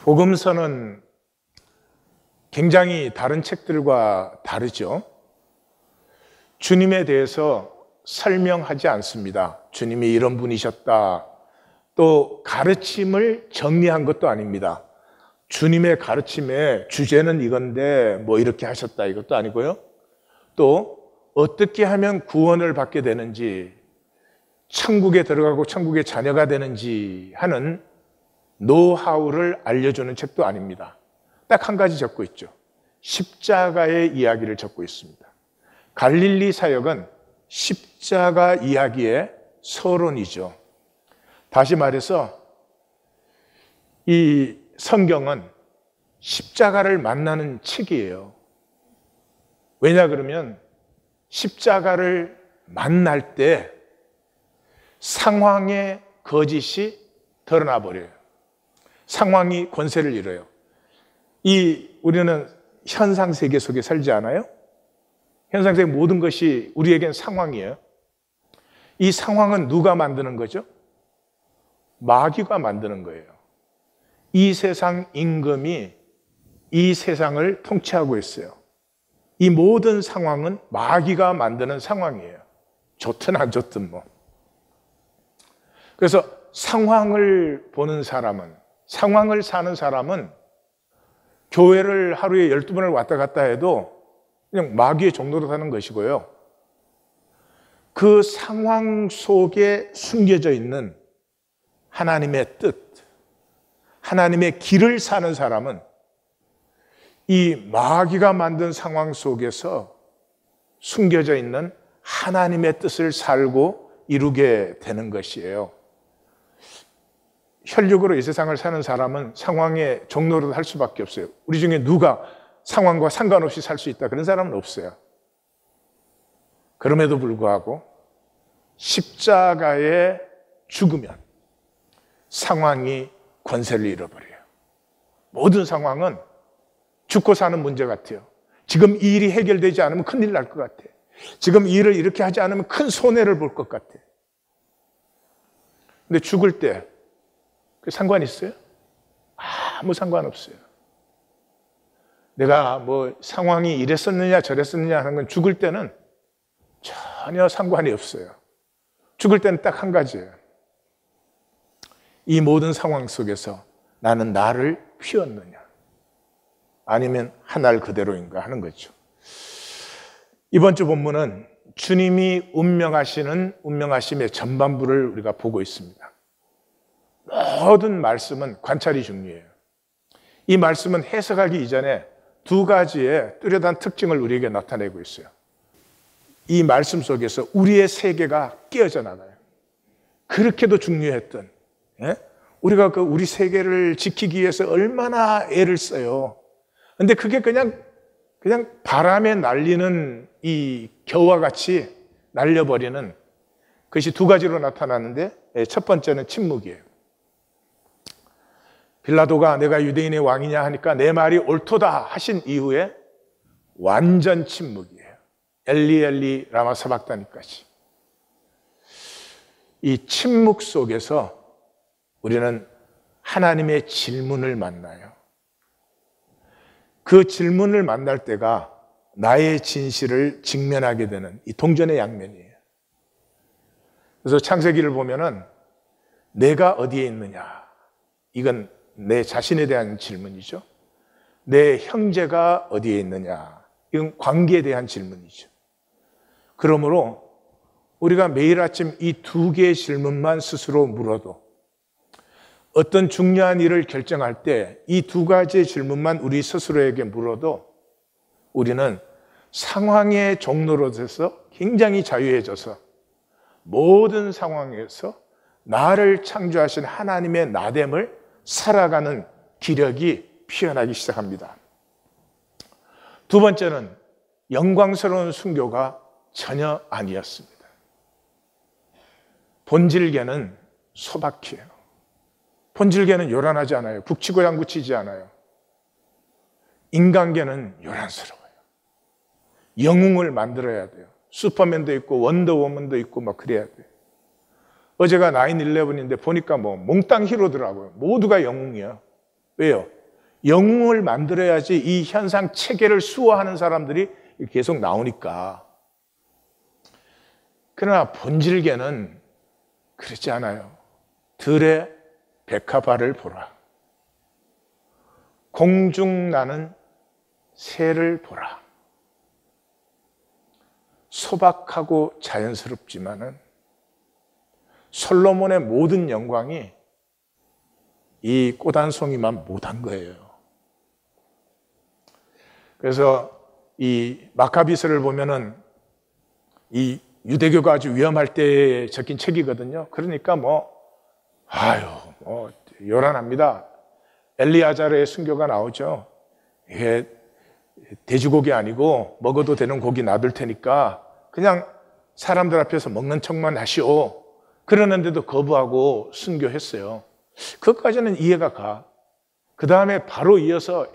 복음서는 굉장히 다른 책들과 다르죠. 주님에 대해서 설명하지 않습니다. 주님이 이런 분이셨다. 또 가르침을 정리한 것도 아닙니다. 주님의 가르침의 주제는 이건데 뭐 이렇게 하셨다 이것도 아니고요. 또 어떻게 하면 구원을 받게 되는지, 천국에 들어가고 천국의 자녀가 되는지 하는 노하우를 알려주는 책도 아닙니다. 딱 한 가지 적고 있죠. 십자가의 이야기를 적고 있습니다. 갈릴리 사역은 십자가 이야기의 서론이죠. 다시 말해서 이 성경은 십자가를 만나는 책이에요. 왜냐 그러면 십자가를 만날 때 상황의 거짓이 드러나 버려요. 상황이 권세를 잃어요. 우리는 현상 세계 속에 살지 않아요? 현상 세계 모든 것이 우리에겐 상황이에요. 이 상황은 누가 만드는 거죠? 마귀가 만드는 거예요. 이 세상 임금이 이 세상을 통치하고 있어요. 이 모든 상황은 마귀가 만드는 상황이에요. 좋든 안 좋든 뭐. 그래서 상황을 보는 사람은, 상황을 사는 사람은 교회를 하루에 12번을 왔다 갔다 해도 그냥 마귀의 종로로 사는 것이고요. 그 상황 속에 숨겨져 있는 하나님의 뜻, 하나님의 길을 사는 사람은 이 마귀가 만든 상황 속에서 숨겨져 있는 하나님의 뜻을 살고 이루게 되는 것이에요. 혈육으로 이 세상을 사는 사람은 상황의 종로로 할 수밖에 없어요. 우리 중에 누가 상황과 상관없이 살 수 있다 그런 사람은 없어요. 그럼에도 불구하고 십자가에 죽으면 상황이 권세를 잃어버려요. 모든 상황은 죽고 사는 문제 같아요. 지금 이 일이 해결되지 않으면 큰일 날 것 같아. 지금 이 일을 이렇게 하지 않으면 큰 손해를 볼 것 같아. 근데 죽을 때 그 상관 있어요? 아무 상관없어요. 내가 뭐 상황이 이랬었느냐 저랬었느냐 하는 건 죽을 때는 전혀 상관이 없어요. 죽을 때는 딱 한 가지예요. 이 모든 상황 속에서 나는 나를 피웠느냐 아니면 하늘 그대로인가 하는 거죠. 이번 주 본문은 주님이 운명하심의 전반부를 우리가 보고 있습니다. 모든 말씀은 관찰이 중요해요. 이 말씀은 해석하기 이전에 두 가지의 뚜렷한 특징을 우리에게 나타내고 있어요. 이 말씀 속에서 우리의 세계가 깨어져 나가요. 그렇게도 중요했던, 우리가 우리 세계를 지키기 위해서 얼마나 애를 써요. 근데 그게 그냥 바람에 날리는 이 겨와 같이 날려버리는 것이 두 가지로 나타나는데, 첫 번째는 침묵이에요. 빌라도가 내가 유대인의 왕이냐 하니까 내 말이 옳도다 하신 이후에 완전 침묵이에요. 엘리 엘리 라마 사박다니까지. 이 침묵 속에서 우리는 하나님의 질문을 만나요. 그 질문을 만날 때가 나의 진실을 직면하게 되는 이 동전의 양면이에요. 그래서 창세기를 보면은 내가 어디에 있느냐, 이건 내 자신에 대한 질문이죠. 내 형제가 어디에 있느냐, 이건 관계에 대한 질문이죠. 그러므로 우리가 매일 아침 이 두 개의 질문만 스스로 물어도, 어떤 중요한 일을 결정할 때 이 두 가지의 질문만 우리 스스로에게 물어도 우리는 상황의 종로로 돼서 굉장히 자유해져서 모든 상황에서 나를 창조하신 하나님의 나됨을 살아가는 기력이 피어나기 시작합니다. 두 번째는 영광스러운 순교가 전혀 아니었습니다. 본질계는 소박해요. 본질계는 요란하지 않아요. 북치고 장구치지 않아요. 인간계는 요란스러워요. 영웅을 만들어야 돼요. 슈퍼맨도 있고 원더우먼도 있고 막 그래야 돼요. 어제가 9/11인데 보니까 뭐 몽땅 히로더라고요. 모두가 영웅이야. 왜요? 영웅을 만들어야지 이 현상 체계를 수호하는 사람들이 계속 나오니까. 그러나 본질계는 그렇지 않아요. 들의 백합화를 보라. 공중 나는 새를 보라. 소박하고 자연스럽지만은 솔로몬의 모든 영광이 이 꽃 한 송이만 못한 거예요. 그래서 이 마카비서를 보면은 이 유대교가 아주 위험할 때에 적힌 책이거든요. 그러니까 요란합니다. 엘리아자르의 순교가 나오죠. 이게 돼지고기 아니고 먹어도 되는 고기 놔둘 테니까 그냥 사람들 앞에서 먹는 척만 하시오. 그러는데도 거부하고 순교했어요. 그것까지는 이해가 가. 그 다음에 바로 이어서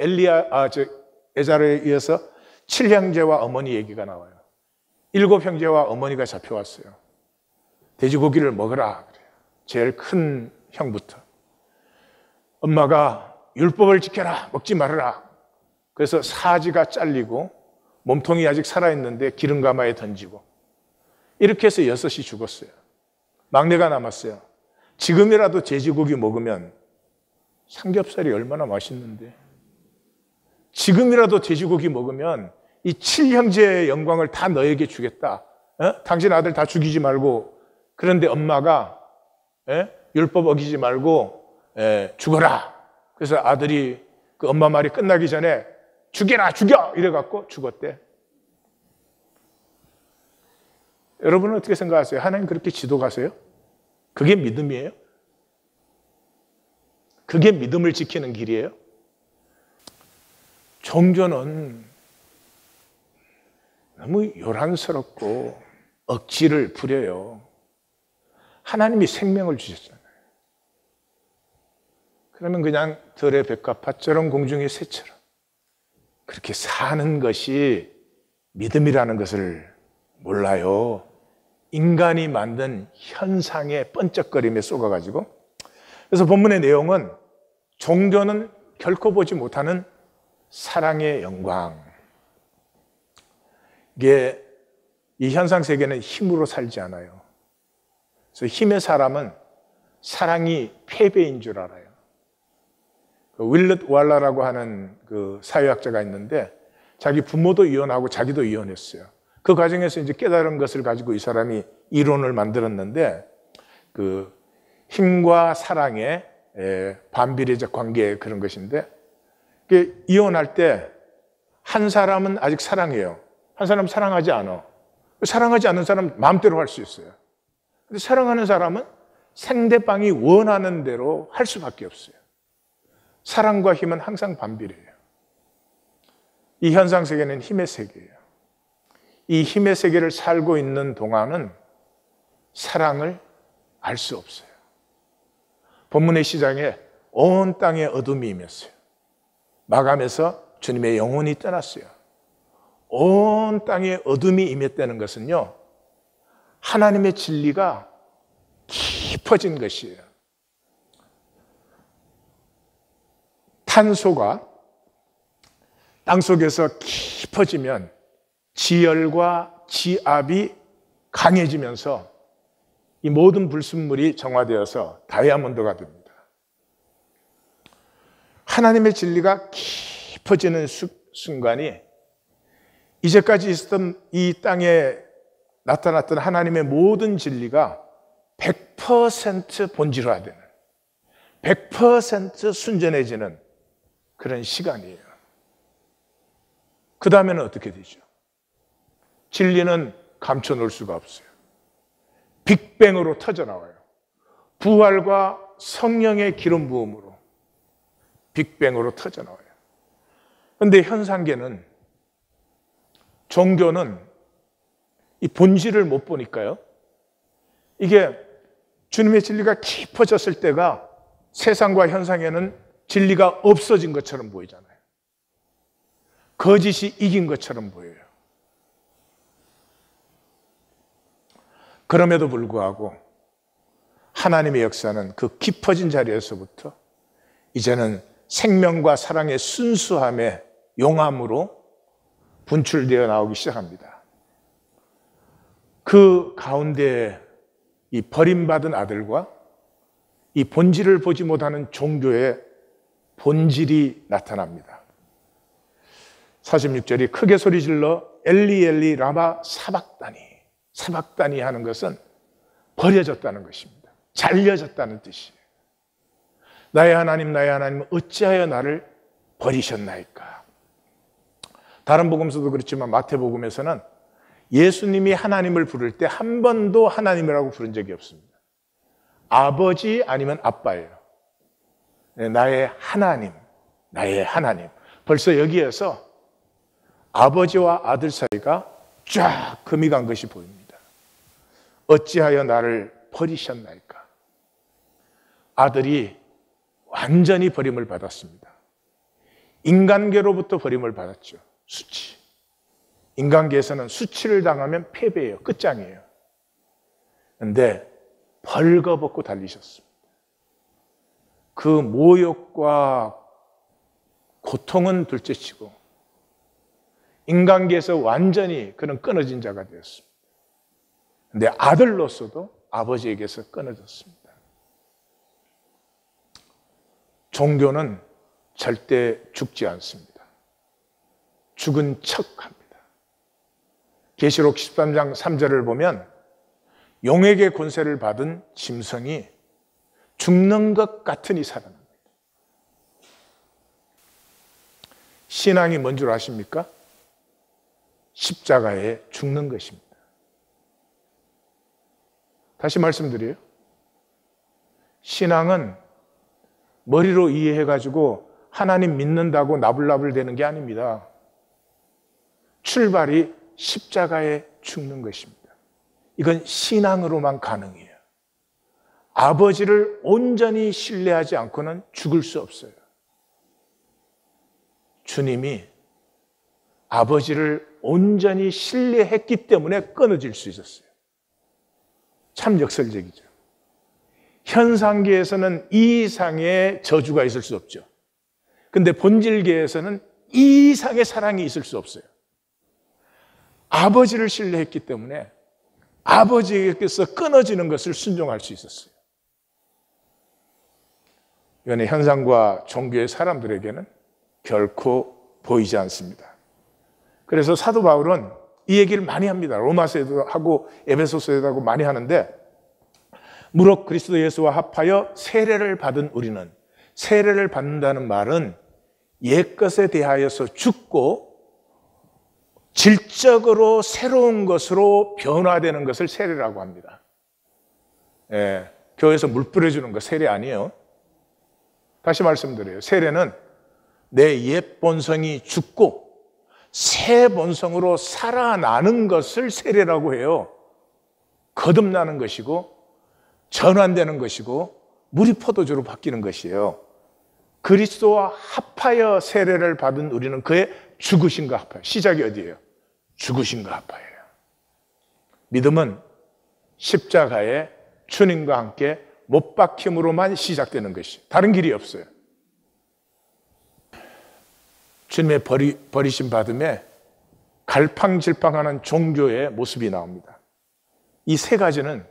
에자르에 이어서 7형제와 어머니 얘기가 나와요. 7형제와 어머니가 잡혀왔어요. 돼지고기를 먹으라 그래요. 제일 큰 형부터. 엄마가 율법을 지켜라, 먹지 말아라. 그래서 사지가 잘리고 몸통이 아직 살아있는데 기름 가마에 던지고 이렇게 해서 6이 죽었어요. 막내가 남았어요. 지금이라도 돼지고기 먹으면 삼겹살이 얼마나 맛있는데, 지금이라도 돼지고기 먹으면 이 7형제의 영광을 다 너에게 주겠다. 당신 아들 다 죽이지 말고. 그런데 엄마가 율법 어기지 말고 죽어라. 그래서 아들이 그 엄마 말이 끝나기 전에 죽여라, 죽여! 이래갖고 죽었대. 여러분은 어떻게 생각하세요? 하나님 그렇게 지도가세요? 그게 믿음이에요? 그게 믿음을 지키는 길이에요? 종교는 너무 요란스럽고 억지를 부려요. 하나님이 생명을 주셨잖아요. 그러면 그냥 들의 백합화처럼 공중의 새처럼 그렇게 사는 것이 믿음이라는 것을 몰라요. 인간이 만든 현상의 번쩍거림에 쏘가가지고. 그래서 본문의 내용은 종교는 결코 보지 못하는 사랑의 영광. 이게 이 현상 세계는 힘으로 살지 않아요. 그래서 힘의 사람은 사랑이 패배인 줄 알아요. 윌럿 왈라라고 하는 그 사회학자가 있는데 자기 부모도 이혼하고 자기도 이혼했어요. 그 과정에서 이제 깨달은 것을 가지고 이 사람이 이론을 만들었는데 그 힘과 사랑의 반비례적 관계 그런 것인데 이혼할 때 한 사람은 아직 사랑해요. 한 사람은 사랑하지 않아. 사랑하지 않는 사람은 마음대로 할 수 있어요. 근데 사랑하는 사람은 상대방이 원하는 대로 할 수밖에 없어요. 사랑과 힘은 항상 반비례해요. 이 현상 세계는 힘의 세계예요. 이 힘의 세계를 살고 있는 동안은 사랑을 알 수 없어요. 본문의 시작에 온 땅에 어둠이 임했어요. 마감에서 주님의 영혼이 떠났어요. 온 땅에 어둠이 임했다는 것은요, 하나님의 진리가 깊어진 것이에요. 탄소가 땅속에서 깊어지면 지열과 지압이 강해지면서 이 모든 불순물이 정화되어서 다이아몬드가 됩니다. 하나님의 진리가 깊어지는 순간이 이제까지 있었던 이 땅에 나타났던 하나님의 모든 진리가 100% 본질화되는, 100% 순전해지는 그런 시간이에요. 그 다음에는 어떻게 되죠? 진리는 감춰놓을 수가 없어요. 빅뱅으로 터져나와요. 부활과 성령의 기름 부음으로 빅뱅으로 터져나와요. 그런데 현상계는, 종교는 이 본질을 못 보니까요, 이게 주님의 진리가 깊어졌을 때가 세상과 현상에는 진리가 없어진 것처럼 보이잖아요. 거짓이 이긴 것처럼 보여요. 그럼에도 불구하고 하나님의 역사는 그 깊어진 자리에서부터 이제는 생명과 사랑의 순수함에 용암으로 분출되어 나오기 시작합니다. 그 가운데 이 버림받은 아들과 이 본질을 보지 못하는 종교의 본질이 나타납니다. 46절이 크게 소리질러 엘리 엘리 라마 사박다니, 사박다니 하는 것은 버려졌다는 것입니다. 잘려졌다는 뜻이에요. 나의 하나님 어찌하여 나를 버리셨나이까. 다른 복음서도 그렇지만 마태복음에서는 예수님이 하나님을 부를 때 한 번도 하나님이라고 부른 적이 없습니다. 아버지 아니면 아빠예요. 나의 하나님, 나의 하나님. 벌써 여기에서 아버지와 아들 사이가 쫙 금이 간 것이 보입니다. 어찌하여 나를 버리셨나이까. 아들이 완전히 버림을 받았습니다. 인간계로부터 버림을 받았죠. 수치. 인간계에서는 수치를 당하면 패배예요. 끝장이에요. 그런데 벌거벗고 달리셨습니다. 그 모욕과 고통은 둘째치고 인간계에서 완전히 그는 끊어진 자가 되었습니다. 그런데 아들로서도 아버지에게서 끊어졌습니다. 종교는 절대 죽지 않습니다. 죽은 척합니다. 계시록 13장 3절을 보면 용에게 권세를 받은 짐승이 죽는 것 같으니 살아납니다. 신앙이 뭔 줄 아십니까? 십자가에 죽는 것입니다. 다시 말씀드려요. 신앙은 머리로 이해해가지고 하나님 믿는다고 나불나불 되는 게 아닙니다. 출발이 십자가에 죽는 것입니다. 이건 신앙으로만 가능해요. 아버지를 온전히 신뢰하지 않고는 죽을 수 없어요. 주님이 아버지를 온전히 신뢰했기 때문에 끊어질 수 있었어요. 참 역설적이죠. 현상계에서는 이 이상의 저주가 있을 수 없죠. 근데 본질계에서는 이 이상의 사랑이 있을 수 없어요. 아버지를 신뢰했기 때문에 아버지께서 끊어지는 것을 순종할 수 있었어요. 이건 현상과 종교의 사람들에게는 결코 보이지 않습니다. 그래서 사도 바울은 이 얘기를 많이 합니다. 로마서에도 하고 에베소서에도 하고 많이 하는데, 무릇 그리스도 예수와 합하여 세례를 받은 우리는, 세례를 받는다는 말은 옛것에 대하여서 죽고 질적으로 새로운 것으로 변화되는 것을 세례라고 합니다. 교회에서 물 뿌려주는 거 세례 아니에요. 다시 말씀드려요. 세례는 내 옛 본성이 죽고 새 본성으로 살아나는 것을 세례라고 해요. 거듭나는 것이고 전환되는 것이고 물이 포도주로 바뀌는 것이에요. 그리스도와 합하여 세례를 받은 우리는 그의 죽으심과 합하여. 시작이 어디예요? 죽으심과 합하여요. 믿음은 십자가에 주님과 함께 못 박힘으로만 시작되는 것이, 다른 길이 없어요. 주님의 버리심 받음에 갈팡질팡하는 종교의 모습이 나옵니다. 이 세 가지는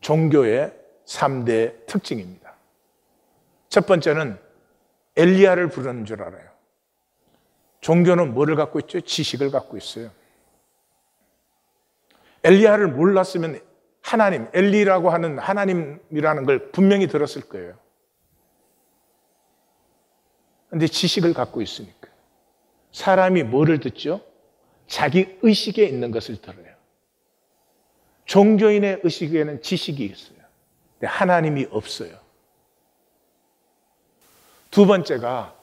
종교의 3대 특징입니다. 첫 번째는 엘리야를 부르는 줄 알아요. 종교는 뭐를 갖고 있죠? 지식을 갖고 있어요. 엘리야를 몰랐으면 하나님, 엘리라고 하는 하나님이라는 걸 분명히 들었을 거예요. 그런데 지식을 갖고 있으니까. 사람이 뭐를 듣죠? 자기 의식에 있는 것을 들어요. 종교인의 의식에는 지식이 있어요. 근데 하나님이 없어요. 두 번째가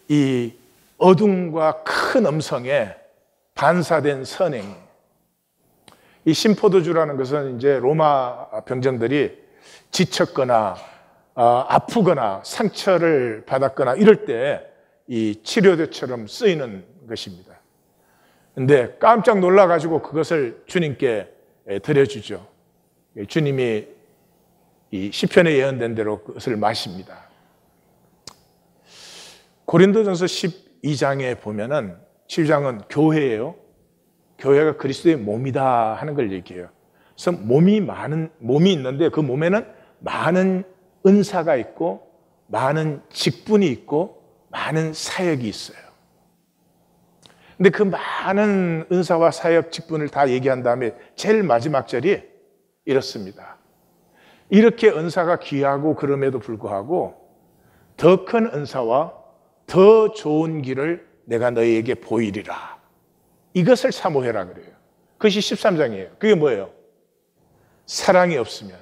이 어둠과 큰 음성에 반사된 선행이에요. 이 심포도주라는 것은 이제 로마 병정들이 지쳤거나 아프거나 상처를 받았거나 이럴 때 이 치료제처럼 쓰이는 것입니다. 그런데 깜짝 놀라가지고 그것을 주님께 드려주죠. 주님이 이 시편에 예언된 대로 그것을 마십니다. 고린도전서 12장에 보면은 12장은 교회예요. 교회가 그리스도의 몸이다 하는 걸 얘기해요. 그래서 몸이 있는데 그 몸에는 많은 은사가 있고 많은 직분이 있고 많은 사역이 있어요. 근데 그 많은 은사와 사역, 직분을 다 얘기한 다음에 제일 마지막 절이 이렇습니다. 이렇게 은사가 귀하고 그럼에도 불구하고 더 큰 은사와 더 좋은 길을 내가 너희에게 보이리라. 이것을 사모해라 그래요. 그것이 13장이에요. 그게 뭐예요? 사랑이 없으면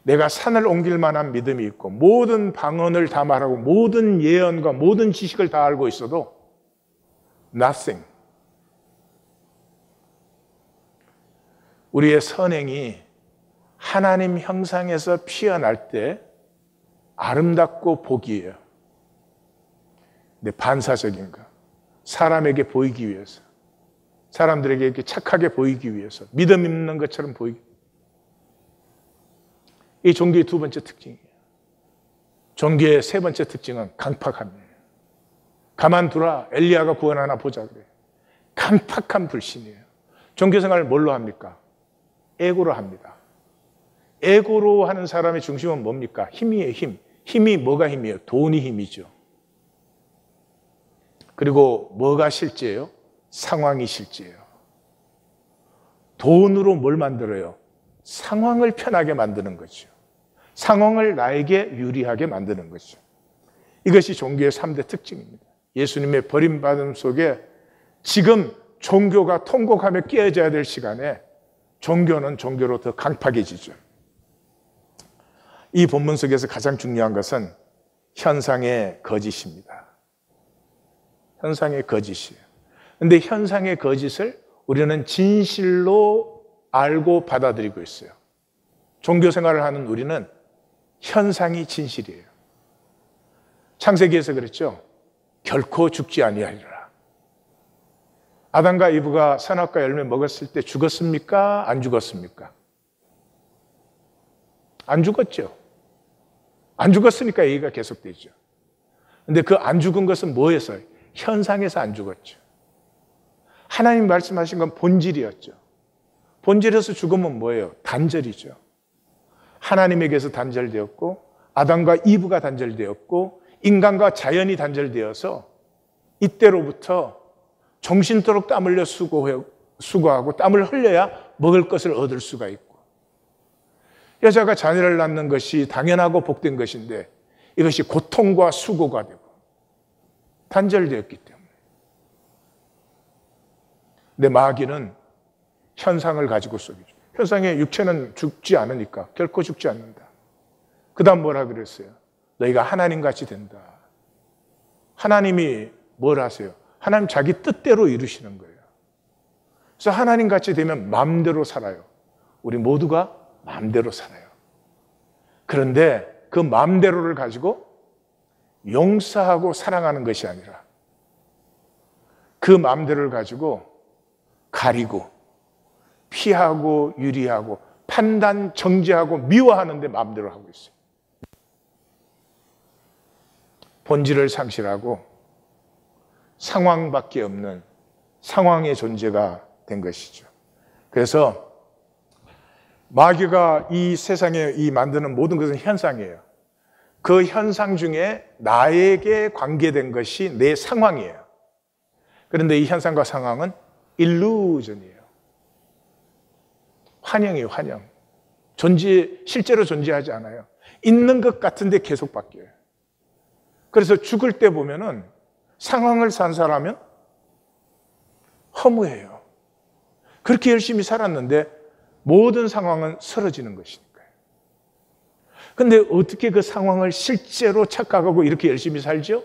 내가 산을 옮길 만한 믿음이 있고 모든 방언을 다 말하고 모든 예언과 모든 지식을 다 알고 있어도 nothing. 우리의 선행이 하나님 형상에서 피어날 때 아름답고 복이에요. 근데 반사적인 거. 사람에게 보이기 위해서. 사람들에게 이렇게 착하게 보이기 위해서. 믿음 있는 것처럼 보이기. 이 종교의 두 번째 특징이에요. 종교의 세 번째 특징은 강팍함이에요. 가만두라. 엘리야가 구원하나 보자 그래요. 강팍한 불신이에요. 종교생활을 뭘로 합니까? 에고로 합니다. 에고로 하는 사람의 중심은 뭡니까? 힘이에요, 힘. 힘이 뭐가 힘이에요? 돈이 힘이죠. 그리고 뭐가 실제예요? 상황이 실제예요. 돈으로 뭘 만들어요? 상황을 편하게 만드는 거죠. 상황을 나에게 유리하게 만드는 거죠. 이것이 종교의 3대 특징입니다. 예수님의 버림받음 속에 지금 종교가 통곡하며 깨어져야 될 시간에 종교는 종교로 더 강팍해지죠. 이 본문 속에서 가장 중요한 것은 현상의 거짓입니다. 현상의 거짓이에요. 그런데 현상의 거짓을 우리는 진실로 알고 받아들이고 있어요. 종교 생활을 하는 우리는 현상이 진실이에요. 창세기에서 그랬죠. 결코 죽지 아니하리라. 아담과 이브가 선악과 열매 먹었을 때 죽었습니까? 안 죽었습니까? 안 죽었죠. 안 죽었으니까 얘기가 계속되죠. 그런데 그 안 죽은 것은 뭐에서요? 현상에서 안 죽었죠. 하나님 말씀하신 건 본질이었죠. 본질에서 죽으면 뭐예요? 단절이죠. 하나님에게서 단절되었고 아담과 이브가 단절되었고 인간과 자연이 단절되어서 이때로부터 정신토록 땀 흘려 수고하고 땀을 흘려야 먹을 것을 얻을 수가 있고 여자가 자녀를 낳는 것이 당연하고 복된 것인데 이것이 고통과 수고가 되고 단절되었기 때문에. 근데 마귀는 현상을 가지고 속이죠. 현상의 육체는 죽지 않으니까 결코 죽지 않는다. 그 다음 뭐라 그랬어요? 너희가 하나님같이 된다. 하나님이 뭘 하세요? 하나님 자기 뜻대로 이루시는 거예요. 그래서 하나님같이 되면 마음대로 살아요. 우리 모두가 마음대로 살아요. 그런데 그 마음대로를 가지고 용서하고 사랑하는 것이 아니라 그 마음대로를 가지고 가리고 피하고 유리하고 판단 정죄하고 미워하는 데 마음대로 하고 있어요. 본질을 상실하고 상황밖에 없는 상황의 존재가 된 것이죠. 그래서 마귀가 이 세상에 만드는 모든 것은 현상이에요. 그 현상 중에 나에게 관계된 것이 내 상황이에요. 그런데 이 현상과 상황은 일루전이에요. 환영이에요, 환영. 실제로 존재하지 않아요. 있는 것 같은데 계속 바뀌어요. 그래서 죽을 때 보면은 상황을 산 사람은 허무해요. 그렇게 열심히 살았는데 모든 상황은 쓰러지는 것이니까요. 근데 어떻게 그 상황을 실제로 착각하고 이렇게 열심히 살죠?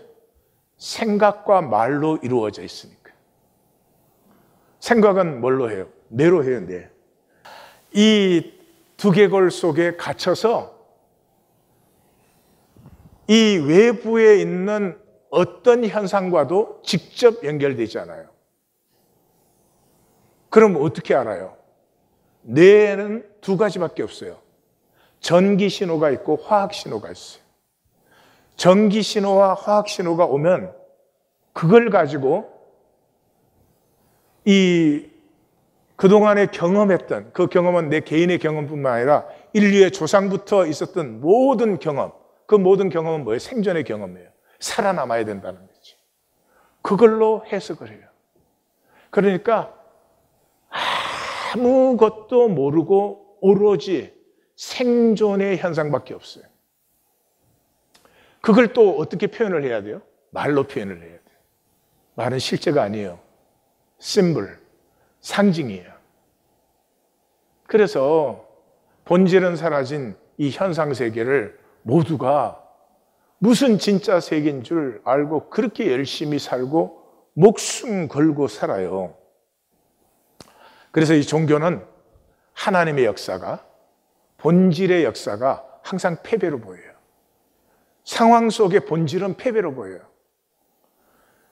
생각과 말로 이루어져 있으니까. 생각은 뭘로 해요? 뇌로 해요, 뇌. 이 두개골 속에 갇혀서 이 외부에 있는 어떤 현상과도 직접 연결되지 않아요. 그럼 어떻게 알아요? 뇌에는 두 가지밖에 없어요. 전기 신호가 있고 화학 신호가 있어요. 전기 신호와 화학 신호가 오면 그걸 가지고 그동안에 경험했던 그 경험은 내 개인의 경험뿐만 아니라 인류의 조상부터 있었던 모든 경험, 그 모든 경험은 뭐예요? 생존의 경험이에요. 살아남아야 된다는 거지. 그걸로 해석을 해요. 그러니까 아무것도 모르고 오로지 생존의 현상밖에 없어요. 그걸 또 어떻게 표현을 해야 돼요? 말로 표현을 해야 돼요. 말은 실제가 아니에요. 심볼, 상징이에요. 그래서 본질은 사라진 이 현상 세계를 모두가 무슨 진짜 세계인 줄 알고 그렇게 열심히 살고 목숨 걸고 살아요. 그래서 이 종교는 하나님의 역사가, 본질의 역사가 항상 패배로 보여요. 상황 속의 본질은 패배로 보여요.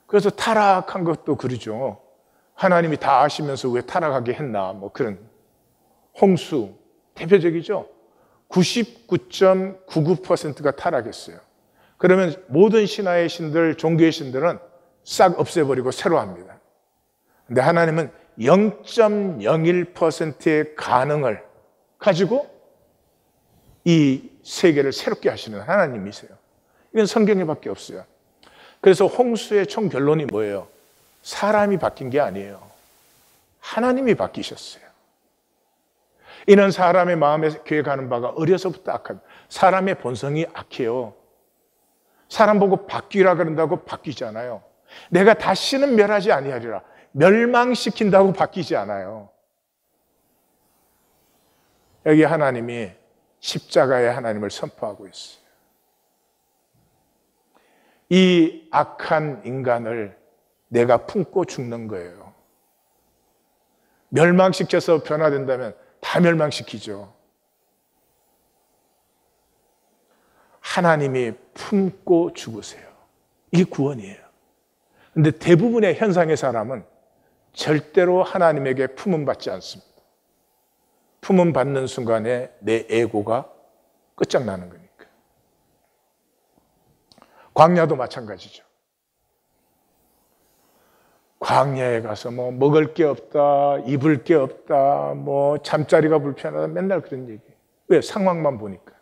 그래서 타락한 것도 그러죠. 하나님이 다 아시면서 왜 타락하게 했나, 뭐 그런. 홍수, 대표적이죠. 99.99%가 타락했어요. 그러면 모든 신화의 신들, 종교의 신들은 싹 없애버리고 새로 합니다. 근데 하나님은 0.01%의 가능을 가지고 이 세계를 새롭게 하시는 하나님이세요. 이건 성경에밖에 없어요. 그래서 홍수의 총 결론이 뭐예요? 사람이 바뀐 게 아니에요. 하나님이 바뀌셨어요. 이는 사람의 마음에 계획하는 바가 어려서부터 악합니다. 사람의 본성이 악해요. 사람 보고 바뀌라 그런다고 바뀌지 않아요. 내가 다시는 멸하지 아니하리라. 멸망시킨다고 바뀌지 않아요. 여기 하나님이 십자가의 하나님을 선포하고 있어요. 이 악한 인간을 내가 품고 죽는 거예요. 멸망시켜서 변화된다면 다 멸망시키죠. 하나님이 품고 죽으세요. 이게 구원이에요. 그런데 대부분의 현상의 사람은 절대로 하나님에게 품음받지 않습니다. 품음받는 순간에 내 에고가 끝장나는 거니까. 광야도 마찬가지죠. 광야에 가서 뭐 먹을 게 없다, 입을 게 없다, 뭐 잠자리가 불편하다, 맨날 그런 얘기. 왜? 상황만 보니까.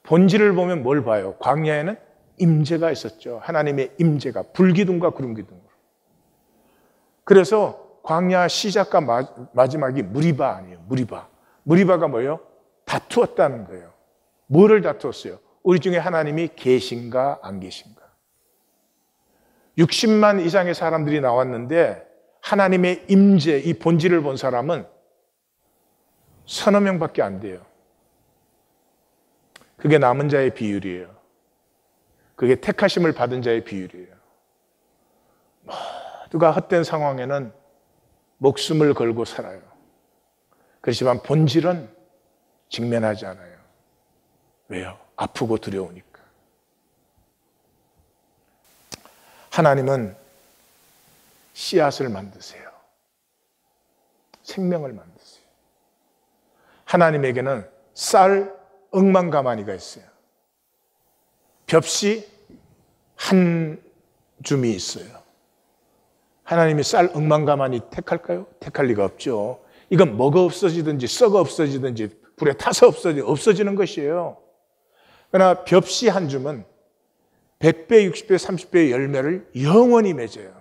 본질을 보면 뭘 봐요? 광야에는 임재가 있었죠. 하나님의 임재가 불기둥과 구름기둥으로. 그래서 광야 시작과 마지막이 무리바 아니에요. 무리바. 무리바가 뭐예요? 다투었다는 거예요. 뭐를 다투었어요? 우리 중에 하나님이 계신가 안 계신가. 60만 이상의 사람들이 나왔는데 하나님의 임재, 이 본질을 본 사람은 서너 명밖에 안 돼요. 그게 남은 자의 비율이에요. 그게 택하심을 받은 자의 비율이에요. 모두가 헛된 상황에는 목숨을 걸고 살아요. 그렇지만 본질은 직면하지 않아요. 왜요? 아프고 두려우니까. 하나님은 씨앗을 만드세요. 생명을 만드세요. 하나님에게는 쌀 억만가마니가 있어요. 벽시 한 줌이 있어요. 하나님이 쌀 억만가마니 택할까요? 택할 리가 없죠. 이건 먹어 없어지든지 썩어 없어지든지 불에 타서 없어지는 것이에요. 그러나 벽시 한 줌은 100배, 60배, 30배의 열매를 영원히 맺어요.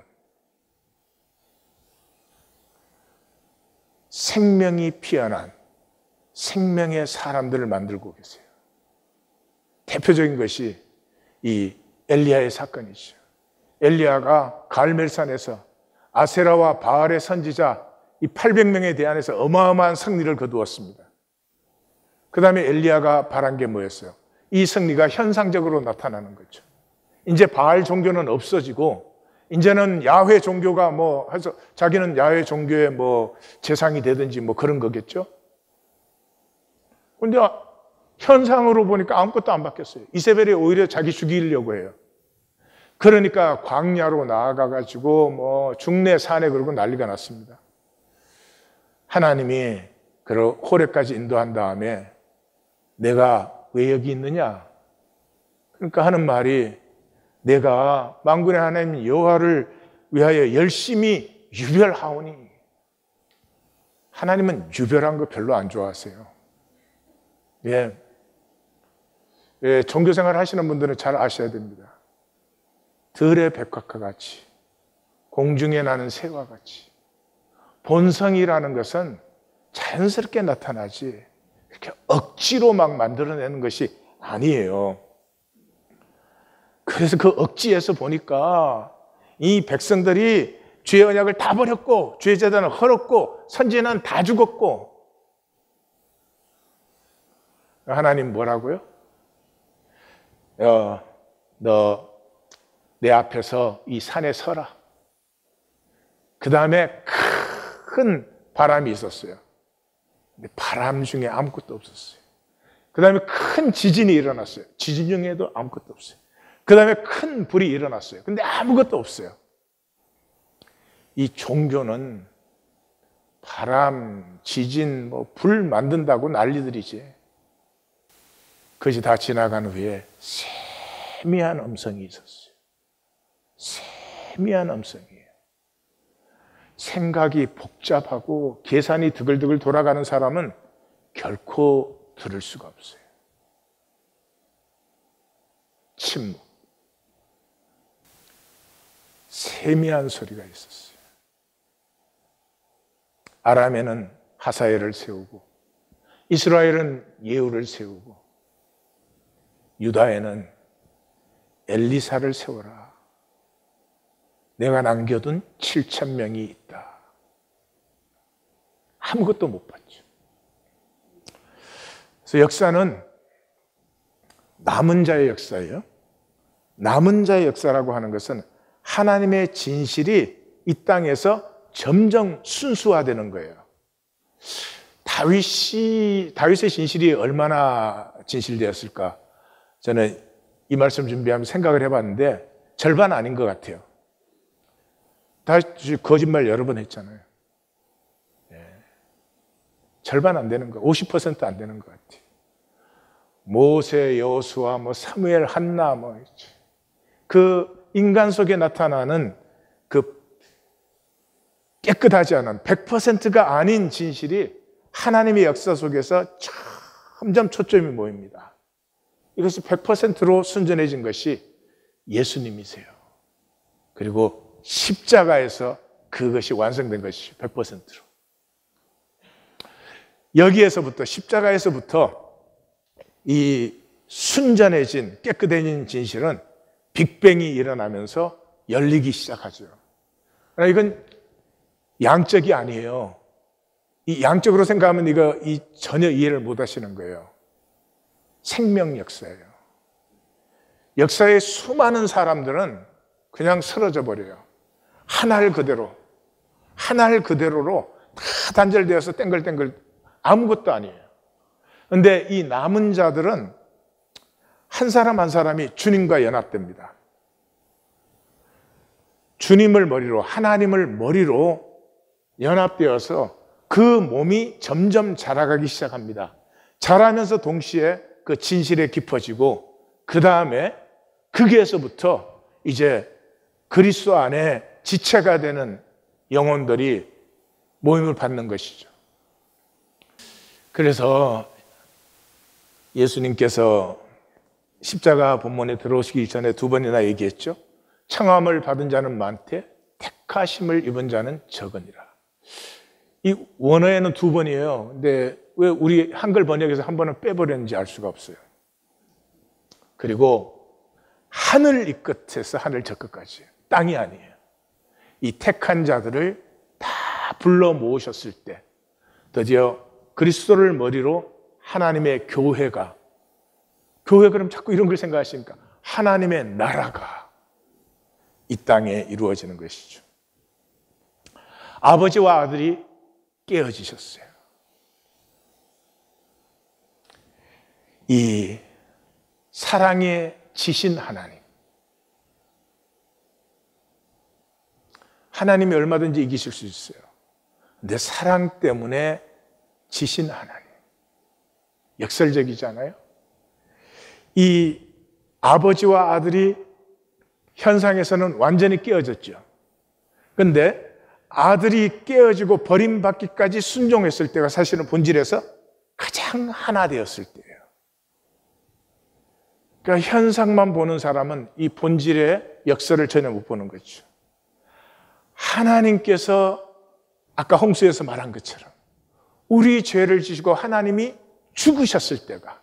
생명이 피어난 생명의 사람들을 만들고 계세요. 대표적인 것이 이 엘리야의 사건이죠. 엘리야가 갈멜산에서 아세라와 바알의 선지자 이 800명에 대항해서 어마어마한 승리를 거두었습니다. 그 다음에 엘리야가 바란 게 뭐였어요? 이 승리가 현상적으로 나타나는 거죠. 이제 바알 종교는 없어지고 이제는 야훼 종교가 뭐 해서 자기는 야훼 종교의 뭐 재상이 되든지 뭐 그런 거겠죠. 근데 현상으로 보니까 아무것도 안 바뀌었어요. 이세벨이 오히려 자기 죽이려고 해요. 그러니까 광야로 나아가가지고 뭐 중내 산에 그러고 난리가 났습니다. 하나님이 호렙까지 인도한 다음에 내가 왜 여기 있느냐? 그러니까 하는 말이 내가 만군의 하나님 여호와를 위하여 열심히 유별하오니. 하나님은 유별한 거 별로 안 좋아하세요. 예. 예, 종교생활 하시는 분들은 잘 아셔야 됩니다. 들의 백합과 같이, 공중에 나는 새와 같이, 본성이라는 것은 자연스럽게 나타나지 이렇게 억지로 막 만들어내는 것이 아니에요. 그래서 그 억지에서 보니까 이 백성들이 주의 언약을 다 버렸고 주의 제단을 헐었고 선지자는 다 죽었고, 하나님 뭐라고요? 너 내 앞에서 이 산에 서라. 그 다음에 큰 바람이 있었어요. 근데 바람 중에 아무것도 없었어요. 그 다음에 큰 지진이 일어났어요. 지진 중에도 아무것도 없어요. 그 다음에 큰 불이 일어났어요. 근데 아무것도 없어요. 이 종교는 바람, 지진, 불 만든다고 난리들이지. 그것이 다 지나간 후에 세미한 음성이 있었어요. 세미한 음성이에요. 생각이 복잡하고 계산이 드글드글 돌아가는 사람은 결코 들을 수가 없어요. 침묵. 세미한 소리가 있었어요. 아람에는 하사엘을 세우고 이스라엘은 예후를 세우고 유다에는 엘리사를 세워라. 내가 남겨둔 7,000명이 있다. 아무것도 못 봤죠. 그래서 역사는 남은 자의 역사예요. 남은 자의 역사라고 하는 것은 하나님의 진실이 이 땅에서 점점 순수화되는 거예요. 다윗의 진실이 얼마나 진실되었을까? 저는 이 말씀 준비하면서 생각을 해봤는데 절반 아닌 것 같아요. 다윗이 거짓말 여러 번 했잖아요. 절반 안 되는 거, 50% 안 되는 것 같아요. 모세, 여호수아, 사무엘, 한나, 그 인간 속에 나타나는 그 깨끗하지 않은 100%가 아닌 진실이 하나님의 역사 속에서 점점 초점이 모입니다. 이것이 100%로 순전해진 것이 예수님이세요. 그리고 십자가에서 그것이 완성된 것이 100%로. 여기에서부터, 십자가에서부터 이 순전해진, 깨끗해진 진실은 빅뱅이 일어나면서 열리기 시작하죠. 그러나 이건 양적이 아니에요. 이 양적으로 생각하면 이 전혀 이해를 못 하시는 거예요. 생명 역사예요. 역사의 수많은 사람들은 그냥 쓰러져 버려요. 한 알 그대로로 다 단절되어서 땡글땡글 아무것도 아니에요. 그런데 이 남은 자들은 한 사람 한 사람이 주님과 연합됩니다. 주님을 머리로, 하나님을 머리로 연합되어서 그 몸이 점점 자라가기 시작합니다. 자라면서 동시에 그 진실에 깊어지고, 그 다음에 거기에서부터 이제 그리스도 안에 지체가 되는 영혼들이 모임을 받는 것이죠. 그래서 예수님께서 십자가 본문에 들어오시기 전에 2번이나 얘기했죠. 청함을 받은 자는 많되 택하심을 입은 자는 적으니라. 이 원어에는 2번이에요. 근데 왜 우리 한글 번역에서 한 번은 빼버렸는지 알 수가 없어요. 그리고 하늘 이 끝에서 하늘 저 끝까지, 땅이 아니에요. 이 택한 자들을 다 불러 모으셨을 때 드디어 그리스도를 머리로 하나님의 교회가, 교회 그럼 자꾸 이런 걸 생각하시니까 하나님의 나라가 이 땅에 이루어지는 것이죠. 아버지와 아들이 깨어지셨어요. 이 사랑에 지신 하나님, 하나님이 얼마든지 이기실 수 있어요. 근데 사랑 때문에 지신 하나님, 역설적이잖아요. 이 아버지와 아들이 현상에서는 완전히 깨어졌죠. 그런데 아들이 깨어지고 버림받기까지 순종했을 때가 사실은 본질에서 가장 하나 되었을 때예요. 그러니까 현상만 보는 사람은 이 본질의 역사를 전혀 못 보는 거죠. 하나님께서 아까 홍수에서 말한 것처럼 우리 죄를 지시고 하나님이 죽으셨을 때가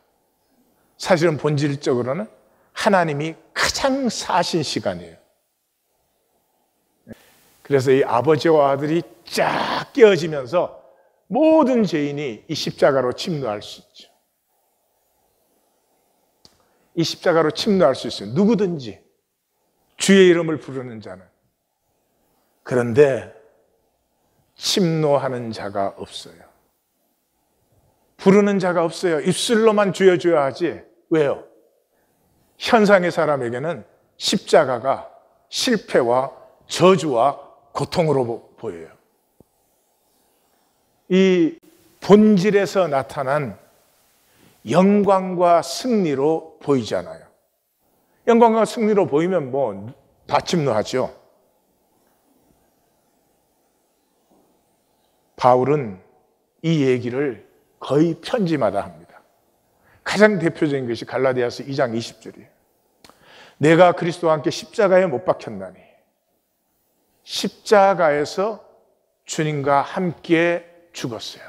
사실은 본질적으로는 하나님이 가장 사신 시간이에요. 그래서 이 아버지와 아들이 쫙 깨어지면서 모든 죄인이 이 십자가로 침노할 수 있죠. 이 십자가로 침노할 수 있어요. 누구든지 주의 이름을 부르는 자는. 그런데 침노하는 자가 없어요. 부르는 자가 없어요. 입술로만 주여 주여 하지. 왜요? 현상의 사람에게는 십자가가 실패와 저주와 고통으로 보여요. 이 본질에서 나타난 영광과 승리로 보이잖아요. 영광과 승리로 보이면 뭐 다 침노하죠. 바울은 이 얘기를 거의 편지마다 합니다. 가장 대표적인 것이 갈라디아서 2장 20절이에요. 내가 그리스도와 함께 십자가에 못 박혔나니 십자가에서 주님과 함께 죽었어요.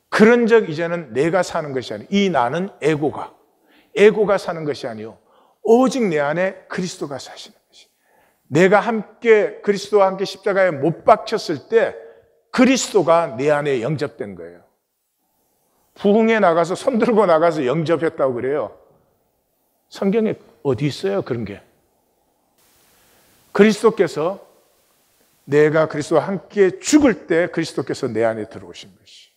그런 적 이제는 내가 사는 것이 아니에요. 이 나는 에고가 사는 것이 아니요 오직 내 안에 그리스도가 사시는 것이. 내가 함께 그리스도와 함께 십자가에 못 박혔을 때 그리스도가 내 안에 영접된 거예요. 부흥에 나가서 손 들고 나가서 영접했다고 그래요. 성경에 어디 있어요 그런 게? 그리스도께서 내가 그리스도와 함께 죽을 때 그리스도께서 내 안에 들어오신 것이.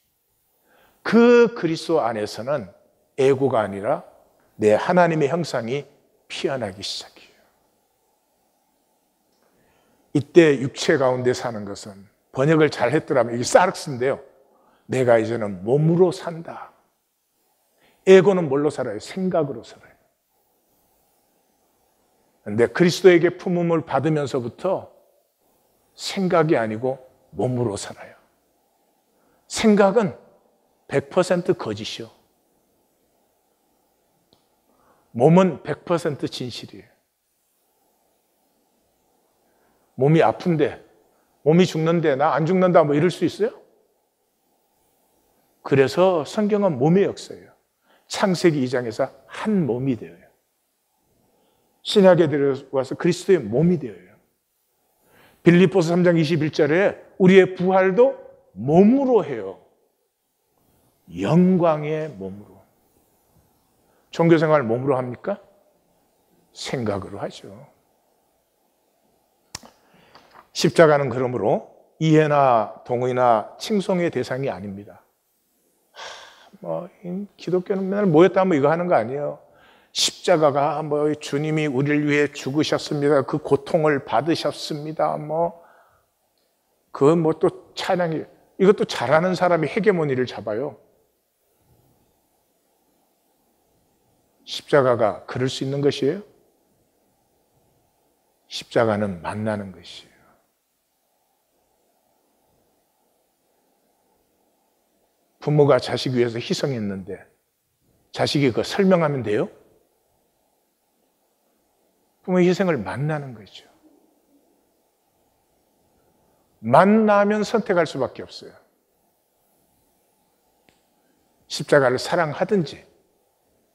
그 그리스도 안에서는 에고가 아니라 내 하나님의 형상이 피어나기 시작해요. 이때 육체 가운데 사는 것은 번역을 잘 했더라면 이게 사르스인데요. 내가 이제는 몸으로 산다. 에고는 뭘로 살아요? 생각으로 살아요. 그런데 그리스도에게 품음을 받으면서부터 생각이 아니고 몸으로 살아요. 생각은 100% 거짓이요. 몸은 100% 진실이에요. 몸이 아픈데, 몸이 죽는데 나 안 죽는다 뭐 이럴 수 있어요? 그래서 성경은 몸의 역사예요. 창세기 2장에서 한 몸이 되어요. 신약에 들어와서 그리스도의 몸이 되어요. 빌립보서 3장 21절에 우리의 부활도 몸으로 해요. 영광의 몸으로. 종교생활 몸으로 합니까? 생각으로 하죠. 십자가는 그러므로 이해나 동의나 칭송의 대상이 아닙니다. 기독교는 맨날 모였다 하면 이거 하는 거 아니에요. 십자가가 주님이 우리를 위해 죽으셨습니다. 그 고통을 받으셨습니다. 그건 또 찬양이. 이것도 잘하는 사람이 헤게모니를 잡아요. 십자가가 그럴 수 있는 것이에요? 십자가는 만나는 것이에요. 부모가 자식 위해서 희생했는데 자식이 그거 설명하면 돼요? 부모의 희생을 만나는 거죠. 만나면 선택할 수밖에 없어요. 십자가를 사랑하든지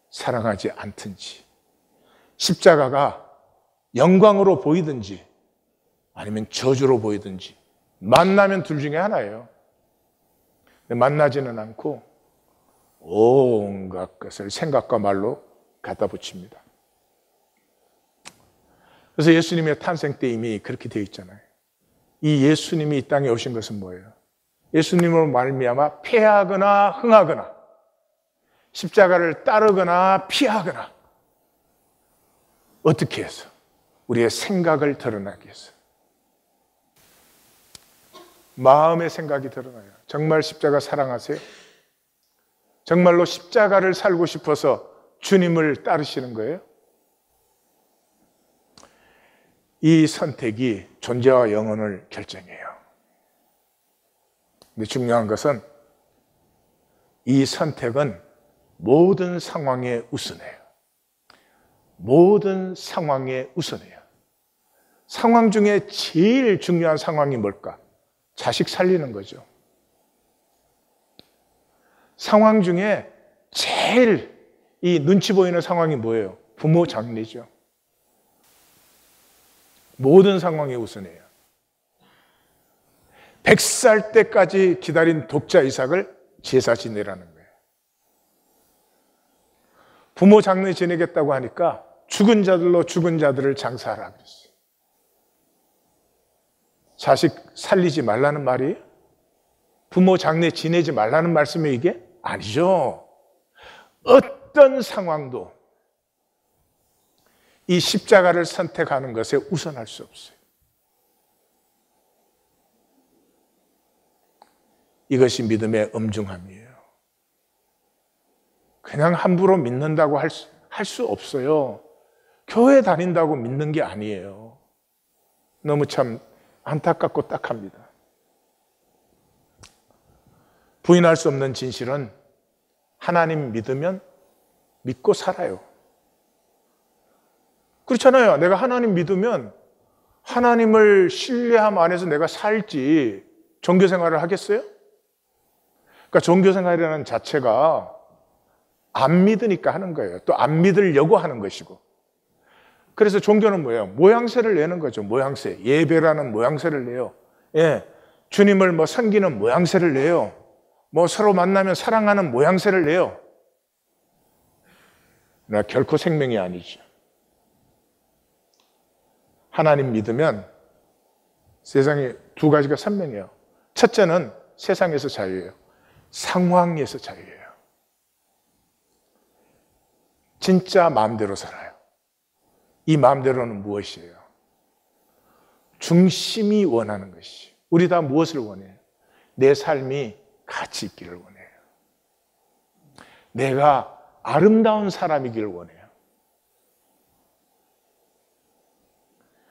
사랑하지 않든지, 십자가가 영광으로 보이든지 아니면 저주로 보이든지 만나면 둘 중에 하나예요. 만나지는 않고 온갖 것을 생각과 말로 갖다 붙입니다. 그래서 예수님의 탄생 때 이미 그렇게 되어 있잖아요. 이 예수님이 이 땅에 오신 것은 뭐예요? 예수님으로 말미암아 패하거나 흥하거나 십자가를 따르거나 피하거나 어떻게 해서? 우리의 생각을 드러나기 위해서. 마음의 생각이 드러나요. 정말 십자가 사랑하세요? 정말로 십자가를 살고 싶어서 주님을 따르시는 거예요? 이 선택이 존재와 영혼을 결정해요. 근데 중요한 것은 이 선택은 모든 상황에 우선해요. 모든 상황에 우선해요. 상황 중에 제일 중요한 상황이 뭘까? 자식 살리는 거죠. 상황 중에 제일 이 눈치 보이는 상황이 뭐예요? 부모 장례죠. 모든 상황에 우선해요. 100살 때까지 기다린 독자 이삭을 제사 지내라는 거예요. 부모 장례 지내겠다고 하니까 죽은 자들로 죽은 자들을 장사하라 그랬어요. 자식 살리지 말라는 말이에요? 부모 장례 지내지 말라는 말씀이 이게? 아니죠. 어떤 상황도 이 십자가를 선택하는 것에 우선할 수 없어요. 이것이 믿음의 엄중함이에요. 그냥 함부로 믿는다고 할 수 없어요. 교회 다닌다고 믿는 게 아니에요. 너무 참 안타깝고 딱합니다. 부인할 수 없는 진실은 하나님 믿으면 믿고 살아요. 그렇잖아요. 내가 하나님 믿으면 하나님을 신뢰함 안에서 내가 살지 종교생활을 하겠어요? 그러니까 종교생활이라는 자체가 안 믿으니까 하는 거예요. 또 안 믿으려고 하는 것이고. 그래서 종교는 뭐예요? 모양새를 내는 거죠. 모양새. 예배라는 모양새를 내요. 예. 주님을 뭐 섬기는 모양새를 내요. 뭐 서로 만나면 사랑하는 모양새를 내요. 그러나 결코 생명이 아니죠. 하나님 믿으면 세상에 두 가지가 선명해요. 첫째는 세상에서 자유예요. 상황에서 자유예요. 진짜 마음대로 살아요. 이 마음대로는 무엇이에요? 중심이 원하는 것이. 우리 다 무엇을 원해요? 내 삶이 가치 있기를 원해요. 내가 아름다운 사람이기를 원해요.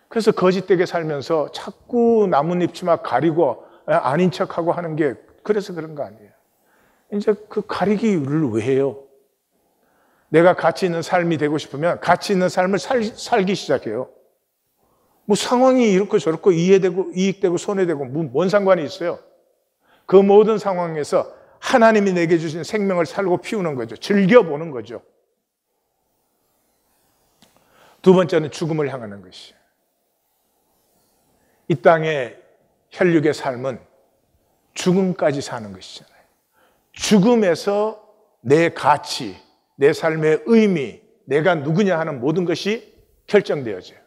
그래서 거짓되게 살면서 자꾸 나뭇잎 치마 가리고 아닌 척하고 하는 게 그래서 그런 거 아니에요. 이제 그 가리기를 왜 해요? 내가 가치 있는 삶이 되고 싶으면 가치 있는 삶을 살기 시작해요. 뭐 상황이 이렇고 저렇고 이해되고 이익되고 손해되고 뭔 상관이 있어요? 그 모든 상황에서 하나님이 내게 주신 생명을 살고 피우는 거죠. 즐겨보는 거죠. 두 번째는 죽음을 향하는 것이에요. 이 땅의 혈육의 삶은 죽음까지 사는 것이잖아요. 죽음에서 내 가치, 내 삶의 의미, 내가 누구냐 하는 모든 것이 결정되어져요.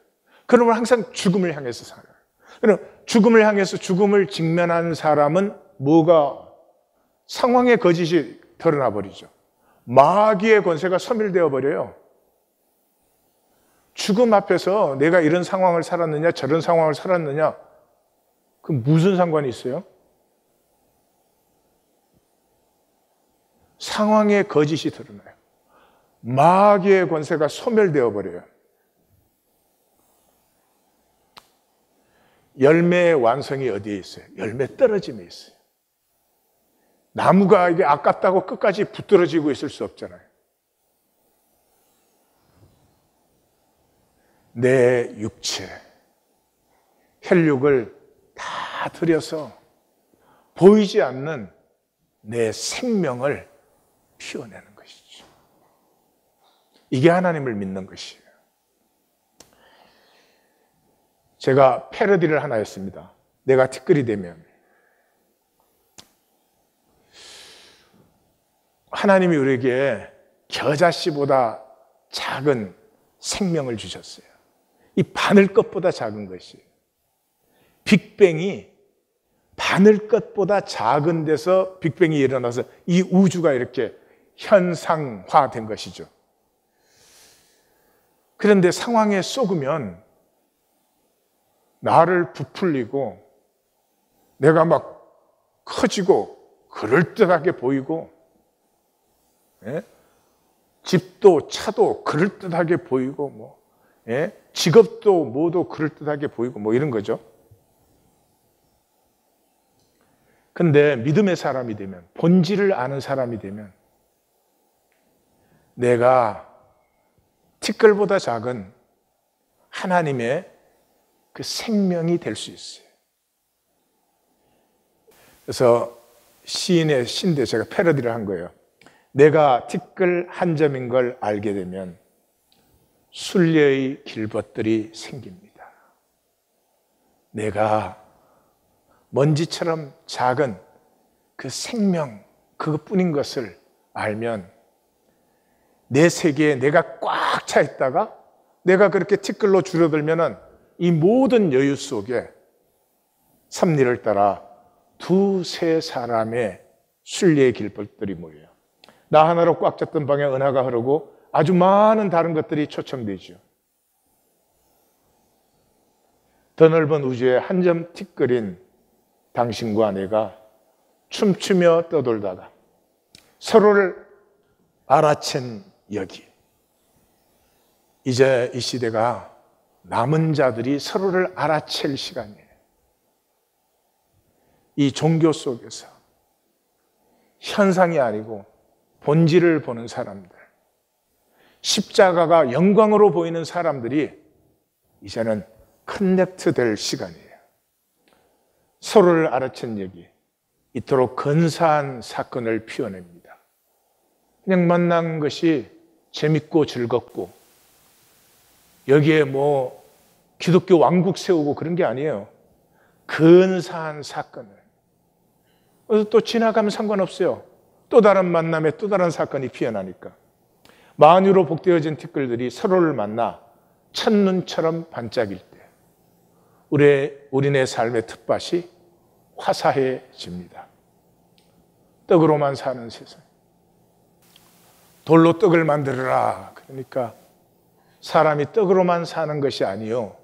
그러면 항상 죽음을 향해서 살아요. 그럼 죽음을 향해서 죽음을 직면한 사람은 뭐가 상황의 거짓이 드러나 버리죠. 마귀의 권세가 소멸되어 버려요. 죽음 앞에서 내가 이런 상황을 살았느냐 저런 상황을 살았느냐 그 무슨 상관이 있어요? 상황의 거짓이 드러나요. 마귀의 권세가 소멸되어 버려요. 열매의 완성이 어디에 있어요? 열매 떨어짐에 있어요. 나무가 이게 아깝다고 끝까지 붙들어지고 있을 수 없잖아요. 내 육체, 혈육을 다 들여서 보이지 않는 내 생명을 피워내는 것이죠. 이게 하나님을 믿는 것이에요. 제가 패러디를 하나 했습니다. 내가 티끌이 되면 하나님이 우리에게 겨자씨보다 작은 생명을 주셨어요. 이 바늘것보다 작은 것이. 빅뱅이 바늘것보다 작은 데서 빅뱅이 일어나서 이 우주가 이렇게 현상화된 것이죠. 그런데 상황에 쏘으면 나를 부풀리고 내가 막 커지고 그럴듯하게 보이고 예? 집도 차도 그럴듯하게 보이고 뭐 예? 직업도 뭐도 그럴듯하게 보이고 뭐 이런 거죠. 근데 믿음의 사람이 되면, 본질을 아는 사람이 되면 내가 티끌보다 작은 하나님의 그 생명이 될 수 있어요. 그래서 시인의 시인데 제가 패러디를 한 거예요. 내가 티끌 한 점인 걸 알게 되면 순례의 길벗들이 생깁니다. 내가 먼지처럼 작은 그 생명, 그것뿐인 것을 알면 내 세계에 내가 꽉 차 있다가 내가 그렇게 티끌로 줄어들면은 이 모든 여유 속에 섭리를 따라 두세 사람의 순례의 길벌들이 모여요. 나 하나로 꽉 찼던 방에 은하가 흐르고 아주 많은 다른 것들이 초청되죠. 더 넓은 우주에 한 점 티끌인 당신과 내가 춤추며 떠돌다가 서로를 알아챈 여기, 이제 이 시대가 남은 자들이 서로를 알아챌 시간이에요. 이 종교 속에서 현상이 아니고 본질을 보는 사람들, 십자가가 영광으로 보이는 사람들이 이제는 커넥트 될 시간이에요. 서로를 알아챈 여기, 이토록 근사한 사건을 피워냅니다. 그냥 만난 것이 재밌고 즐겁고 여기에 뭐 기독교 왕국 세우고 그런 게 아니에요. 근사한 사건을. 그래서 또 지나가면 상관없어요. 또 다른 만남에 또 다른 사건이 피어나니까. 만유로 복되어진 티끌들이 서로를 만나 첫눈처럼 반짝일 때 우리네 삶의 텃밭이 화사해집니다. 떡으로만 사는 세상. 돌로 떡을 만들어라. 그러니까 사람이 떡으로만 사는 것이 아니요,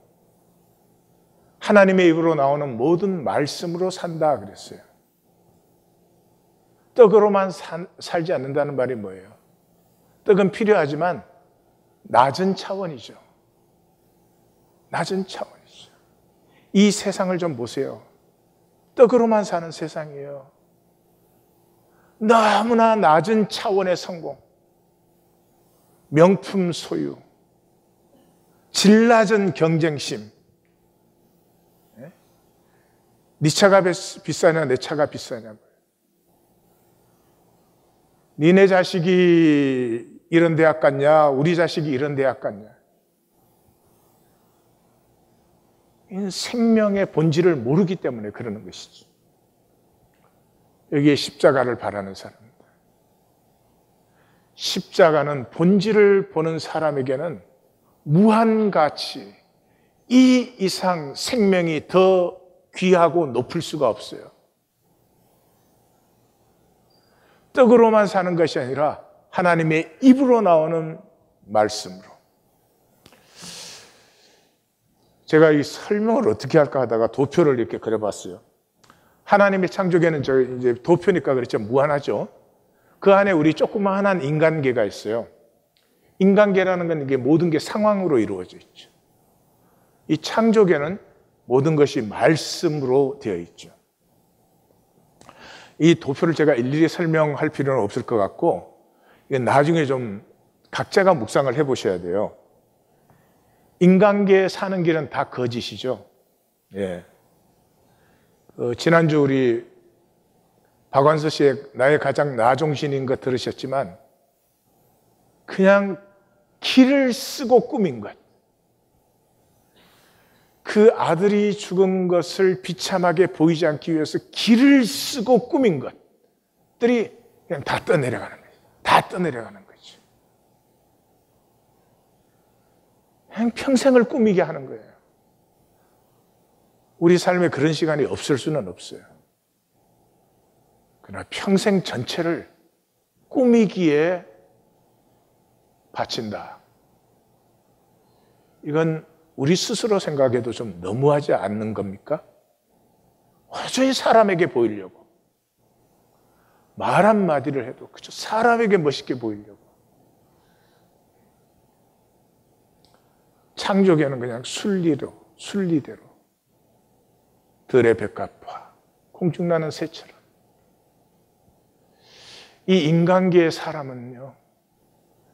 하나님의 입으로 나오는 모든 말씀으로 산다 그랬어요. 떡으로만 살지 않는다는 말이 뭐예요? 떡은 필요하지만 낮은 차원이죠. 낮은 차원이죠. 이 세상을 좀 보세요. 떡으로만 사는 세상이에요. 너무나 낮은 차원의 성공, 명품 소유, 질 낮은 경쟁심. 네 차가 비싸냐 내 차가 비싸냐, 니네 자식이 이런 대학 갔냐 우리 자식이 이런 대학 갔냐. 생명의 본질을 모르기 때문에 그러는 것이죠. 여기에 십자가를 바라는 사람입니다. 십자가는 본질을 보는 사람에게는 무한 가치, 이 이상 생명이 더 귀하고 높을 수가 없어요. 떡으로만 사는 것이 아니라 하나님의 입으로 나오는 말씀으로. 제가 이 설명을 어떻게 할까 하다가 도표를 이렇게 그려봤어요. 하나님의 창조계는 저 이제 도표니까 그렇죠. 무한하죠. 그 안에 우리 조그마한 인간계가 있어요. 인간계라는 건 이게 모든 게 상황으로 이루어져 있죠. 이 창조계는 모든 것이 말씀으로 되어 있죠. 이 도표를 제가 일일이 설명할 필요는 없을 것 같고, 이건 나중에 좀 각자가 묵상을 해보셔야 돼요. 인간계에 사는 길은 다 거짓이죠. 예. 지난주 우리 박완서 씨의 나의 가장 나종신인 것 들으셨지만, 그냥 길을 쓰고 꾸민 것. 그 아들이 죽은 것을 비참하게 보이지 않기 위해서 길을 쓰고 꾸민 것들이 그냥 다 떠내려가는 거예요. 다 떠내려가는 거죠. 그냥 평생을 꾸미게 하는 거예요. 우리 삶에 그런 시간이 없을 수는 없어요. 그러나 평생 전체를 꾸미기에 바친다. 이건 우리 스스로 생각해도 좀 너무하지 않는 겁니까? 완전히 사람에게 보이려고. 말 한마디를 해도 그저 사람에게 멋있게 보이려고. 창조계는 그냥 순리대로 들의 뱃값과 공중나는 새처럼 이 인간계의 사람은요,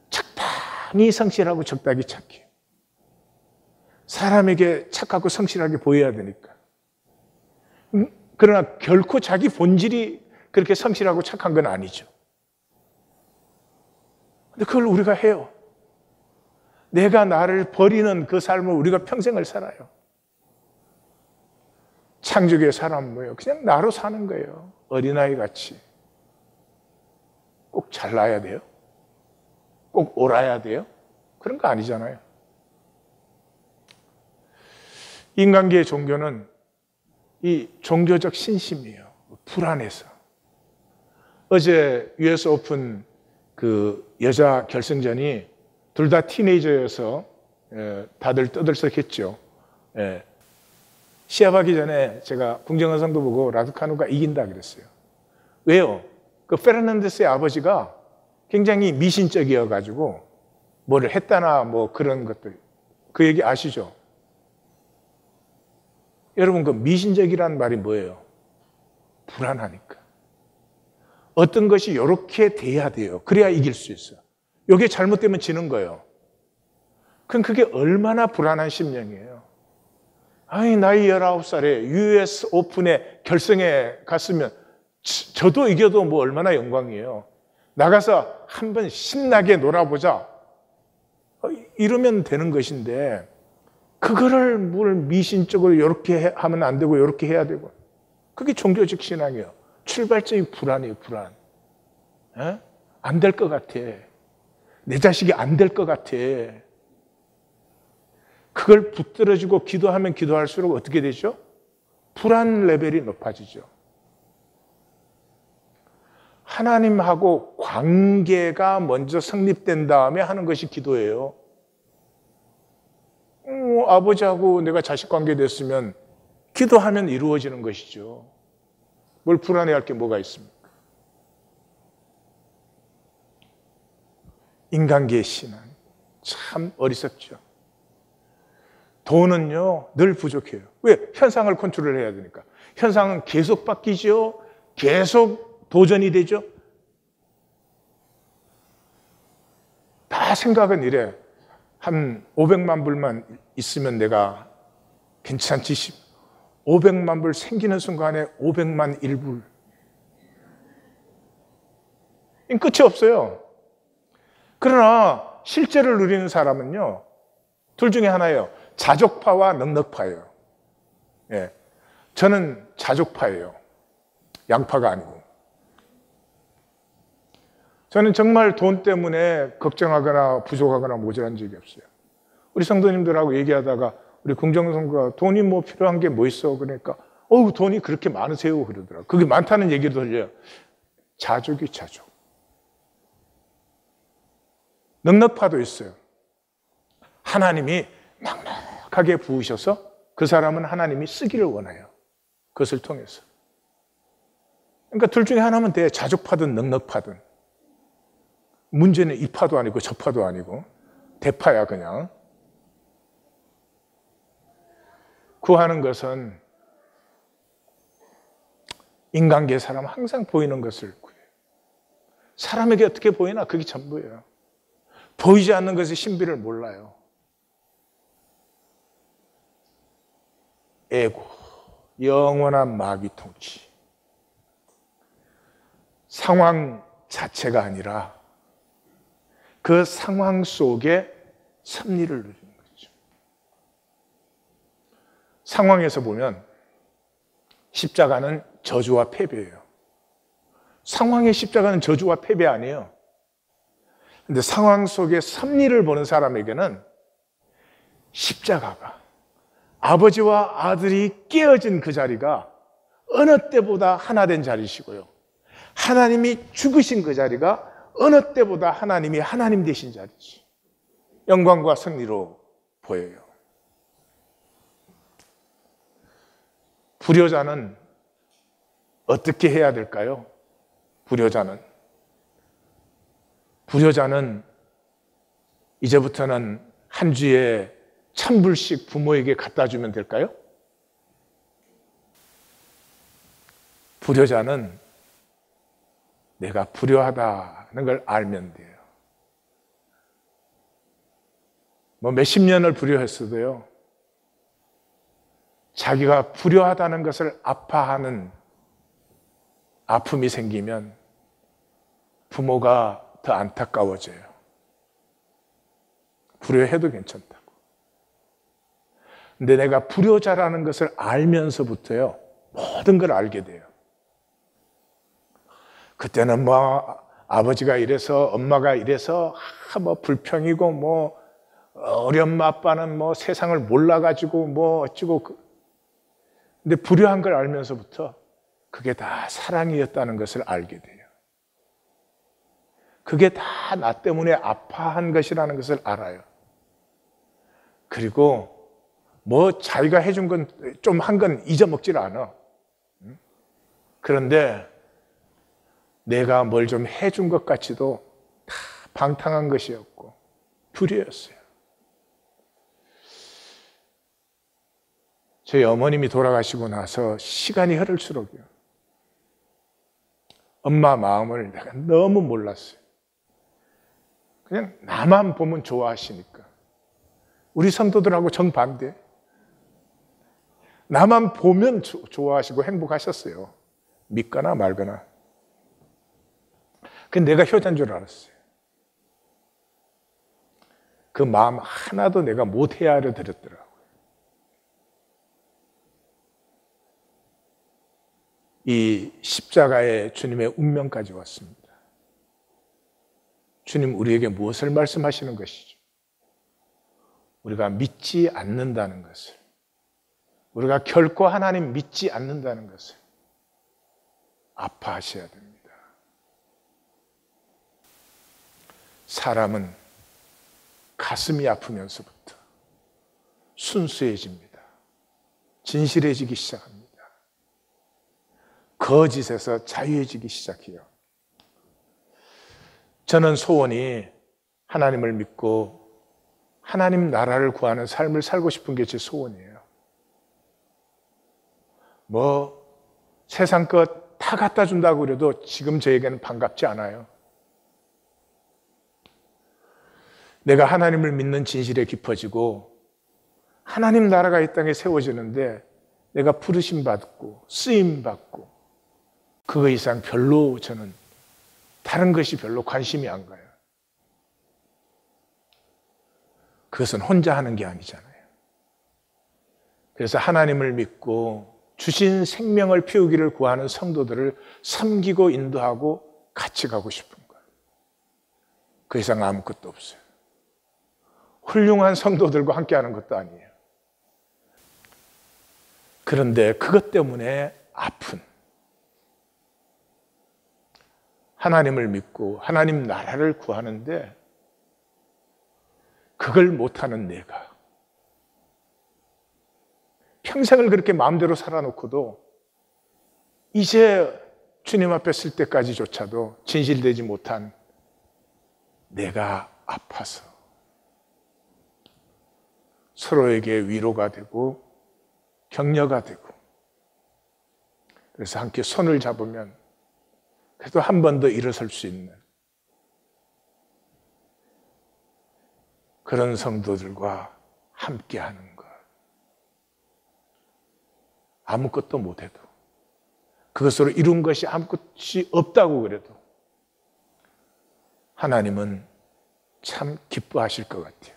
적당히 성실하고 적당히 착해. 사람에게 착하고 성실하게 보여야 되니까. 그러나 결코 자기 본질이 그렇게 성실하고 착한 건 아니죠. 근데 그걸 우리가 해요. 내가 나를 버리는 그 삶을 우리가 평생을 살아요. 창조계의 사람은 뭐예요? 그냥 나로 사는 거예요. 어린아이 같이. 꼭 잘나야 돼요? 꼭 옳아야 돼요? 그런 거 아니잖아요. 인간계의 종교는 이 종교적 신심이에요. 불안해서. 어제 US 오픈 그 여자 결승전이 둘 다 티네이저여서 다들 떠들썩했죠. 시합하기 전에 제가 궁정은성도 보고 라두카누가 이긴다 그랬어요. 왜요? 그 페르난데스의 아버지가 굉장히 미신적이어가지고 뭐를 했다나 뭐 그런 것들, 그 얘기 아시죠? 여러분, 그 미신적이란 말이 뭐예요? 불안하니까. 어떤 것이 이렇게 돼야 돼요. 그래야 이길 수 있어요. 이게 잘못되면 지는 거예요. 그럼 그게 얼마나 불안한 심령이에요. 아니, 나이 19살에 US 오픈의 결승에 갔으면 저도 이겨도 뭐 얼마나 영광이에요. 나가서 한번 신나게 놀아보자. 이러면 되는 것인데 그거를 뭘 미신적으로 이렇게 하면 안 되고 이렇게 해야 되고. 그게 종교적 신앙이에요. 출발점이 불안이에요. 불안. 안 될 것 같아. 내 자식이 안 될 것 같아. 그걸 붙들어주고 기도하면 기도할수록 어떻게 되죠? 불안 레벨이 높아지죠. 하나님하고 관계가 먼저 성립된 다음에 하는 것이 기도예요. 아버지하고 내가 자식 관계 됐으면 기도하면 이루어지는 것이죠. 뭘 불안해할 게 뭐가 있습니까? 인간계의 신앙 참 어리석죠. 돈은요 늘 부족해요. 왜? 현상을 컨트롤해야 되니까. 현상은 계속 바뀌죠. 계속 도전이 되죠. 다 생각은 이래. 한 500만 불만 있으면 내가 괜찮지 싶. 500만 불 생기는 순간에 500만 1불. 끝이 없어요. 그러나 실제를 누리는 사람은요, 둘 중에 하나예요. 자족파와 넉넉파예요. 예. 저는 자족파예요. 양파가 아니고. 저는 정말 돈 때문에 걱정하거나 부족하거나 모자란 적이 없어요. 우리 성도님들하고 얘기하다가 우리 궁정성도가 돈이 뭐 필요한 게 뭐 있어? 그러니까 돈이 그렇게 많으세요? 그러더라고요. 그게 많다는 얘기를 들려요. 자족이 자족. 넉넉파도 있어요. 하나님이 넉넉하게 부으셔서 그 사람은 하나님이 쓰기를 원해요. 그것을 통해서. 그러니까 둘 중에 하나면 돼. 자족파든 넉넉파든. 문제는 이 파도 아니고 저 파도 아니고 대파야 그냥. 구하는 것은 인간계의 사람은 항상 보이는 것을 구해요. 사람에게 어떻게 보이나 그게 전부예요. 보이지 않는 것의 신비를 몰라요. 에고, 영원한 마귀 통치. 상황 자체가 아니라 그 상황 속에 섭리를 누리는 거죠. 상황에서 보면 십자가는 저주와 패배예요. 상황의 십자가는 저주와 패배 아니에요. 근데 상황 속에 섭리를 보는 사람에게는 십자가가 아버지와 아들이 깨어진 그 자리가 어느 때보다 하나 된 자리시고요. 하나님이 죽으신 그 자리가 어느 때보다 하나님이 하나님 되신 자리지. 영광과 승리로 보여요. 불효자는 어떻게 해야 될까요? 불효자는 이제부터는 한 주에 1,000불씩 부모에게 갖다 주면 될까요? 불효자는 내가 불효하다는 걸 알면 돼요. 뭐 몇십 년을 불효했어도요, 자기가 불효하다는 것을 아파하는 아픔이 생기면 부모가 더 안타까워져요. 불효해도 괜찮다고. 근데 내가 불효자라는 것을 알면서부터요, 모든 걸 알게 돼요. 그때는 뭐 아버지가 이래서 엄마가 이래서 뭐 불평이고 뭐 우리 엄마 아빠는 뭐 세상을 몰라가지고 뭐 어찌고 근데 불효한 걸 알면서부터 그게 다 사랑이었다는 것을 알게 돼요. 그게 다 나 때문에 아파한 것이라는 것을 알아요. 그리고 뭐 자기가 해준 건 좀 한 건 잊어먹질 않아. 그런데 내가 뭘 좀 해준 것 같이도 다 방탕한 것이었고 불효였어요. 저희 어머님이 돌아가시고 나서 시간이 흐를수록요, 엄마 마음을 내가 너무 몰랐어요. 그냥 나만 보면 좋아하시니까. 우리 성도들하고 정반대. 나만 보면 좋아하시고 행복하셨어요. 믿거나 말거나. 근데 내가 효자인 줄 알았어요. 그 마음 하나도 내가 못 헤아려 드렸더라고요. 이 십자가에 주님의 운명까지 왔습니다. 주님 우리에게 무엇을 말씀하시는 것이죠? 우리가 믿지 않는다는 것을, 우리가 결코 하나님 믿지 않는다는 것을 아파하셔야 됩니다. 사람은 가슴이 아프면서부터 순수해집니다. 진실해지기 시작합니다. 거짓에서 자유해지기 시작해요. 저는 소원이 하나님을 믿고 하나님 나라를 구하는 삶을 살고 싶은 게 제 소원이에요. 뭐 세상 것 다 갖다 준다고 그래도 지금 저에게는 반갑지 않아요. 내가 하나님을 믿는 진실에 깊어지고 하나님 나라가 이 땅에 세워지는데 내가 부르심 받고 쓰임 받고 그거 이상 별로 저는 다른 것이 별로 관심이 안 가요. 그것은 혼자 하는 게 아니잖아요. 그래서 하나님을 믿고 주신 생명을 피우기를 구하는 성도들을 섬기고 인도하고 같이 가고 싶은 거예요. 그 이상 아무것도 없어요. 훌륭한 성도들과 함께 하는 것도 아니에요. 그런데 그것 때문에 아픈, 하나님을 믿고 하나님 나라를 구하는데 그걸 못하는 내가, 평생을 그렇게 마음대로 살아놓고도 이제 주님 앞에 쓸 때까지조차도 진실되지 못한 내가 아파서 서로에게 위로가 되고 격려가 되고, 그래서 함께 손을 잡으면 그래도 한 번 더 일어설 수 있는 그런 성도들과 함께 하는 것. 아무것도 못해도, 그것으로 이룬 것이 아무것이 없다고 그래도 하나님은 참 기뻐하실 것 같아요.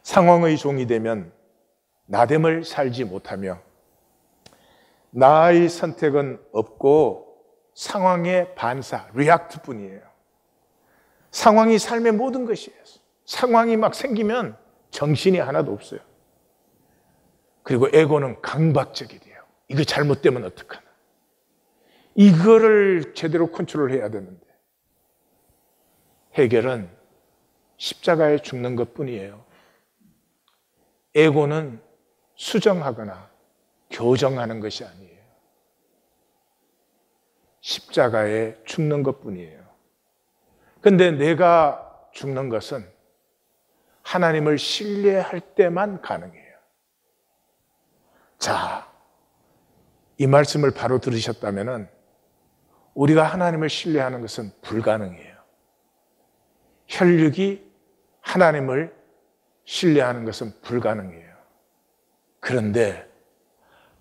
상황의 종이 되면 나됨을 살지 못하며 나의 선택은 없고 상황의 반사, 리액트뿐이에요. 상황이 삶의 모든 것이에요. 상황이 막 생기면 정신이 하나도 없어요. 그리고 에고는 강박적이래요. 이거 잘못되면 어떡하나. 이거를 제대로 컨트롤해야 되는데 해결은 십자가에 죽는 것뿐이에요. 에고는 수정하거나 교정하는 것이 아니에요. 십자가에 죽는 것뿐이에요. 그런데 내가 죽는 것은 하나님을 신뢰할 때만 가능해요. 자, 이 말씀을 바로 들으셨다면 우리가 하나님을 신뢰하는 것은 불가능해요. 혈육이 하나님을 신뢰하는 것은 불가능해요. 그런데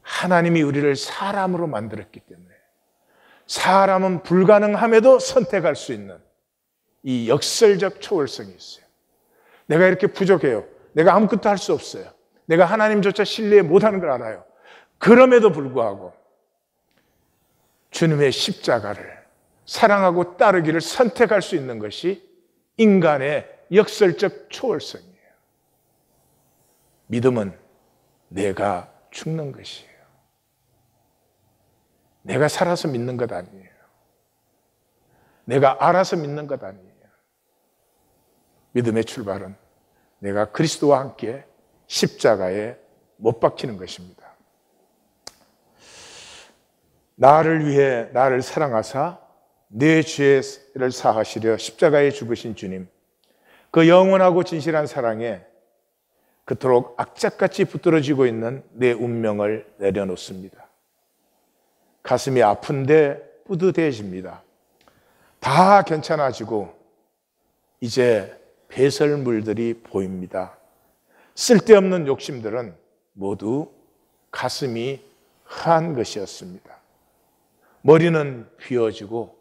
하나님이 우리를 사람으로 만들었기 때문에 사람은 불가능함에도 선택할 수 있는 이 역설적 초월성이 있어요. 내가 이렇게 부족해요. 내가 아무것도 할 수 없어요. 내가 하나님조차 신뢰 못하는 걸 알아요. 그럼에도 불구하고 주님의 십자가를 사랑하고 따르기를 선택할 수 있는 것이 인간의 역설적 초월성이에요. 믿음은 내가 죽는 것이에요. 내가 살아서 믿는 것 아니에요. 내가 알아서 믿는 것 아니에요. 믿음의 출발은 내가 그리스도와 함께 십자가에 못 박히는 것입니다. 나를 위해 나를 사랑하사 내 죄를 사하시려 십자가에 죽으신 주님, 그 영원하고 진실한 사랑에 그토록 악착같이 붙들어지고 있는 내 운명을 내려놓습니다. 가슴이 아픈데 뿌듯해집니다. 다 괜찮아지고 이제 배설물들이 보입니다. 쓸데없는 욕심들은 모두 가슴이 허한 것이었습니다. 머리는 비워지고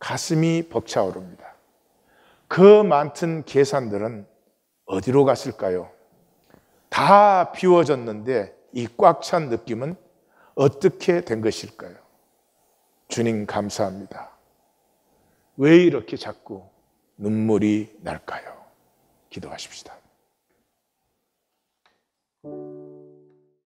가슴이 벅차오릅니다. 그 많던 계산들은 어디로 갔을까요? 다 비워졌는데 이 꽉 찬 느낌은 어떻게 된 것일까요? 주님 감사합니다. 왜 이렇게 자꾸 눈물이 날까요? 기도하십시다.